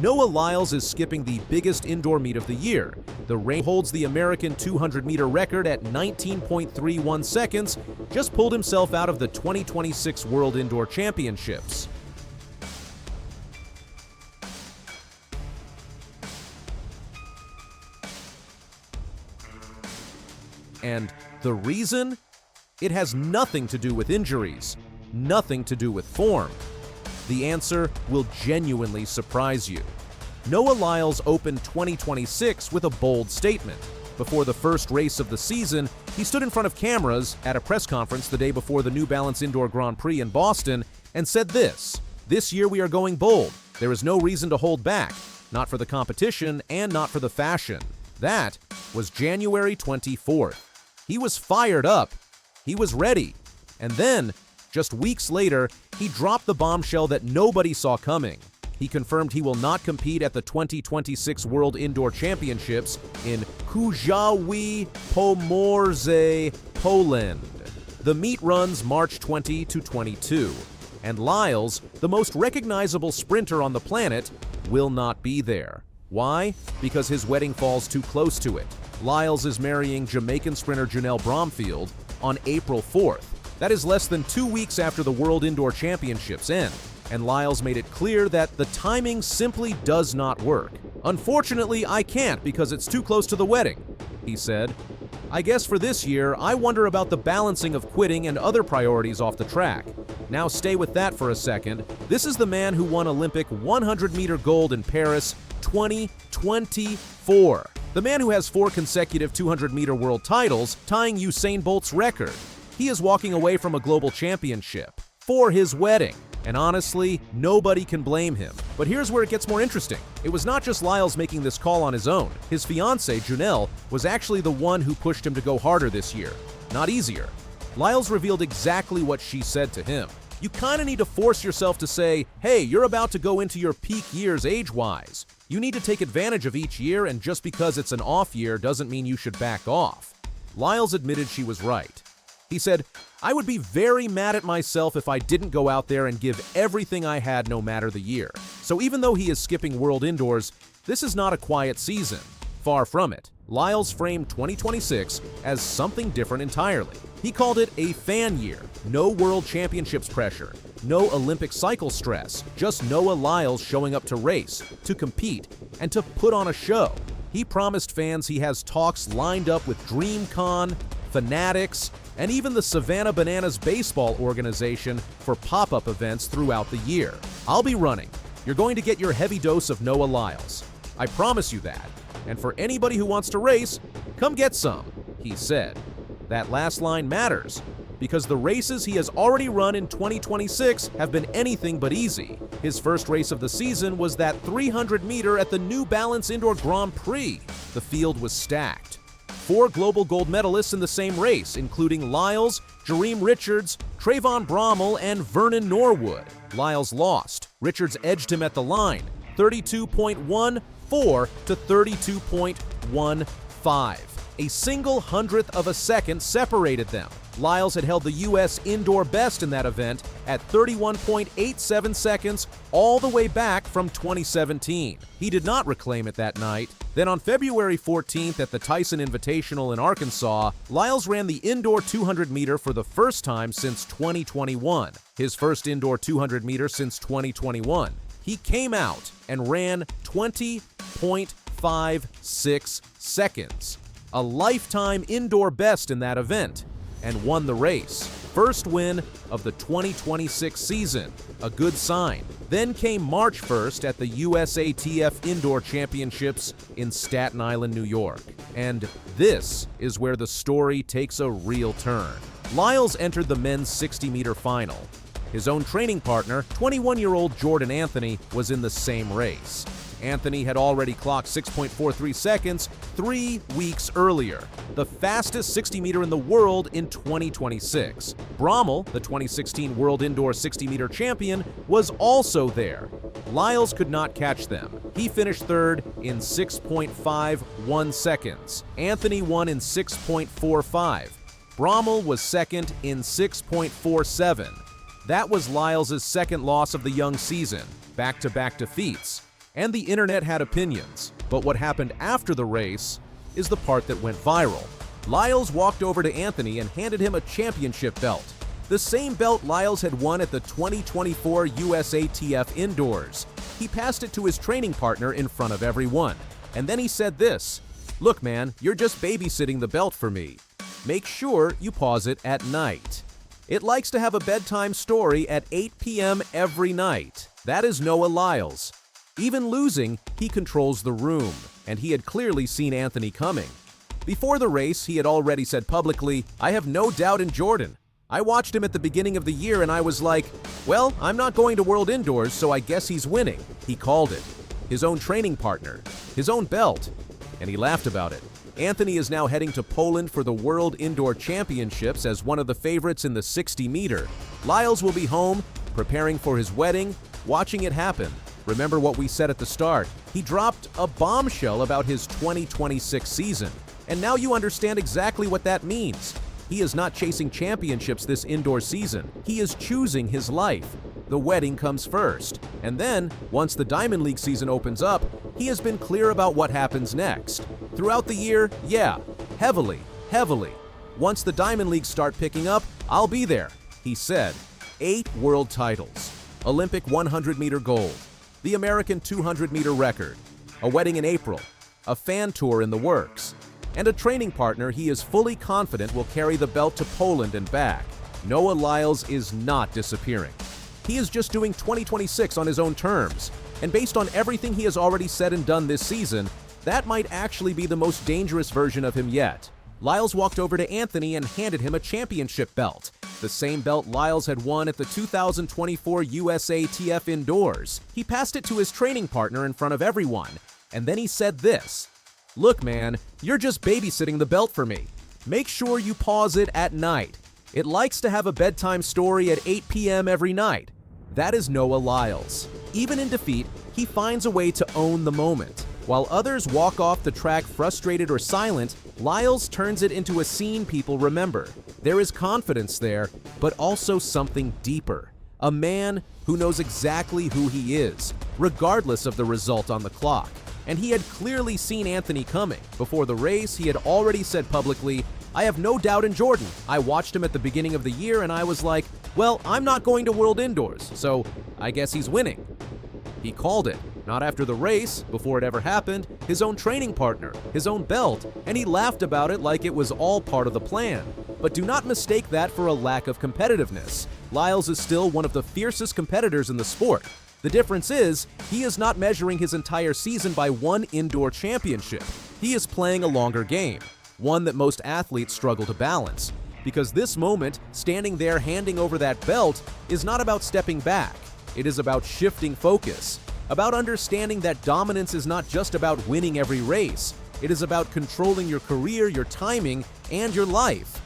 Noah Lyles is skipping the biggest indoor meet of the year. The race holds the American 200-meter record at 19.31 seconds, just pulled himself out of the 2026 World Indoor Championships. And the reason? It has nothing to do with injuries, nothing to do with form. The answer will genuinely surprise you. Noah Lyles opened 2026 with a bold statement. Before the first race of the season, he stood in front of cameras at a press conference the day before the New Balance Indoor Grand Prix in Boston and said this: "This year we are going bold. There is no reason to hold back, not for the competition and not for the fashion." That was January 24th. He was fired up. He was ready. And then, just weeks later, he dropped the bombshell that nobody saw coming. He confirmed he will not compete at the 2026 World Indoor Championships in Kujawy Pomorze, Poland. The meet runs March 20 to 22, and Lyles, the most recognizable sprinter on the planet, will not be there. Why? Because his wedding falls too close to it. Lyles is marrying Jamaican sprinter Bromell on April 4th. That is less than 2 weeks after the World Indoor Championships end, and Lyles made it clear that the timing simply does not work. "Unfortunately, I can't because it's too close to the wedding," he said. "I guess for this year, I wonder about the balancing of quitting and other priorities off the track." Now stay with that for a second. This is the man who won Olympic 100-meter gold in Paris 2024. The man who has 4 consecutive 200-meter world titles, tying Usain Bolt's record. He is walking away from a global championship for his wedding. And honestly, nobody can blame him. But here's where it gets more interesting. It was not just Lyles making this call on his own. His fiancée, Janelle, was actually the one who pushed him to go harder this year, not easier. Lyles revealed exactly what she said to him. "You kinda need to force yourself to say, hey, you're about to go into your peak years age-wise. You need to take advantage of each year, and just because it's an off year doesn't mean you should back off." Lyles admitted she was right. He said, "I would be very mad at myself if I didn't go out there and give everything I had no matter the year." So even though he is skipping World Indoors, this is not a quiet season. Far from it. Lyles framed 2026 as something different entirely. He called it a fan year. No World Championships pressure, no Olympic cycle stress, just Noah Lyles showing up to race, to compete, and to put on a show. He promised fans he has talks lined up with DreamCon, Fanatics, and even the Savannah Bananas baseball organization for pop-up events throughout the year. "I'll be running. You're going to get your heavy dose of Noah Lyles. I promise you that. And for anybody who wants to race, come get some," he said. That last line matters, because the races he has already run in 2026 have been anything but easy. His first race of the season was that 300-meter at the New Balance Indoor Grand Prix. The field was stacked. 4 global gold medalists in the same race, including Lyles, Jereem Richards, Trayvon Bromell, and Vernon Norwood. Lyles lost. Richards edged him at the line, 32.14 to 32.15. A single hundredth of a second separated them. Lyles had held the U.S. indoor best in that event at 31.87 seconds all the way back from 2017. He did not reclaim it that night. Then on February 14th at the Tyson Invitational in Arkansas, Lyles ran the indoor 200-meter for the first time since 2021. His first indoor 200-meter since 2021. He came out and ran 20.56 seconds. A lifetime indoor best in that event, and won the race. First win of the 2026 season, a good sign. Then came March 1st at the USATF Indoor Championships in Staten Island, New York. And this is where the story takes a real turn. Lyles entered the men's 60-meter final. His own training partner, 21-year-old Jordan Anthony, was in the same race. Anthony had already clocked 6.43 seconds 3 weeks earlier, the fastest 60-meter in the world in 2026. Bromell, the 2016 World Indoor 60-meter champion, was also there. Lyles could not catch them. He finished third in 6.51 seconds. Anthony won in 6.45. Bromell was second in 6.47. That was Lyles' second loss of the young season, back-to-back defeats. and the internet had opinions. But what happened after the race is the part that went viral. Lyles walked over to Anthony and handed him a championship belt. The same belt Lyles had won at the 2024 USATF Indoors. He passed it to his training partner in front of everyone. And then he said this, "Look man, you're just babysitting the belt for me. Make sure you pause it at night. It likes to have a bedtime story at 8 p.m. every night." That is Noah Lyles. Even losing, he controls the room, and he had clearly seen Anthony coming. Before the race, he had already said publicly, "I have no doubt in Jordan. I watched him at the beginning of the year and I was like, well, I'm not going to World Indoors, so I guess he's winning." He called it. His own training partner, his own belt, and he laughed about it. Anthony is now heading to Poland for the World Indoor Championships as one of the favorites in the 60-meter. Lyles will be home, preparing for his wedding, watching it happen. Remember what we said at the start. He dropped a bombshell about his 2026 season. And now you understand exactly what that means. He is not chasing championships this indoor season. He is choosing his life. The wedding comes first. And then, once the Diamond League season opens up, he has been clear about what happens next. Throughout the year, yeah, heavily. Once the Diamond Leagues start picking up, I'll be there, he said. 8 world titles, Olympic 100-meter gold, the American 200-meter record, a wedding in April, a fan tour in the works, and a training partner he is fully confident will carry the belt to Poland and back. Noah Lyles is not disappearing. He is just doing 2026 on his own terms, and based on everything he has already said and done this season, that might actually be the most dangerous version of him yet. Lyles walked over to Anthony and handed him a championship belt, the same belt Lyles had won at the 2024 USATF Indoors. He passed it to his training partner in front of everyone, and then he said this, "Look man, you're just babysitting the belt for me. Make sure you pause it at night. It likes to have a bedtime story at 8 p.m. every night." That is Noah Lyles. Even in defeat, he finds a way to own the moment. While others walk off the track frustrated or silent, Lyles turns it into a scene people remember. There is confidence there, but also something deeper. A man who knows exactly who he is, regardless of the result on the clock. And he had clearly seen Anthony coming. Before the race, he had already said publicly, "I have no doubt in Jordan. I watched him at the beginning of the year and I was like, well, I'm not going to World Indoors, so I guess he's winning." He called it. Not after the race, before it ever happened, his own training partner, his own belt, and he laughed about it like it was all part of the plan. But do not mistake that for a lack of competitiveness. Lyles is still one of the fiercest competitors in the sport. The difference is, he is not measuring his entire season by one indoor championship. He is playing a longer game, one that most athletes struggle to balance. Because this moment, standing there handing over that belt, is not about stepping back. It is about shifting focus, about understanding that dominance is not just about winning every race. It is about controlling your career, your timing, and your life.